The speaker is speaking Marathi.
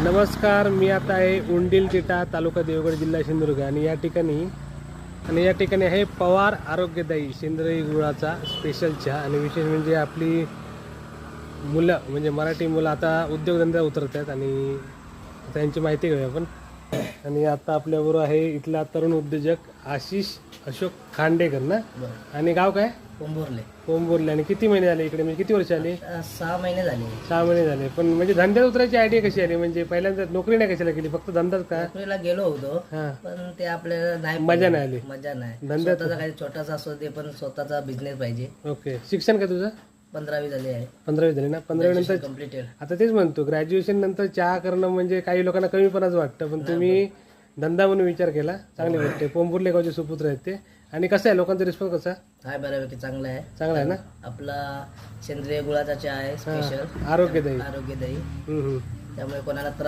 नमस्कार, मी आता आहे उंडील तिटा, तालुका देवगड, जिल्हा सिंधुदुर्ग आणि या ठिकाणी आहे पवार आरोग्यदायी सेंद्रिय गुळाचा स्पेशल चहा. आणि विशेष म्हणजे आपली मुलं म्हणजे मराठी मुलं आता उद्योगधंद्यात उतरत आहेत आणि त्यांची माहिती घेऊया आपण. आणि आता आपल्याबरोबर आहे इथला तरुण उद्योजक आशिष अशोक खांडेकर ना. आणि गाव काय? कोंबोरले. आणि किती महिने झाले इकडे, म्हणजे किती वर्ष आली? 6 महिने झाले. 6 महिने झाले. पण म्हणजे धंद्यात उतरायची आयडिया कशी आली? म्हणजे पहिल्यांदा नोकरी नाही कशाला केली, फक्त धंदाच का? नोकरीला गेलो होतो, हा, पण ते आपल्याला नाही मजा नाही आली. मजा नाही. धंद्यात स्वतःचा काही छोटासा असो ते, पण स्वतःचा बिझनेस पाहिजे. ओके. शिक्षण काय तुझं? 15वी झाली आहे. 15वी झाली ना? 15वी नंतर कम्प्लीटेड. आता तेच म्हणतो, ग्रॅज्युएशन नंतर चहा करणं म्हणजे काही लोकांना कमीपणाच वाटतं, पण तुम्ही धंदा म्हणून विचार केला, चांगली गोष्ट आहे. पोंबुर्ले गावचे सुपुत्र आहेत ते. आणि कसं आहे लोकांचा रिस्पॉन्स कसा? हाय, बऱ्यापैकी चांगला आहे. चांगला आहे ना? आपला सेंद्रिय गुळाचा चहा आहे, स्पेशल आरोग्यदायी. आरोग्यदायी. हम्म. त्यामुळे कोणाला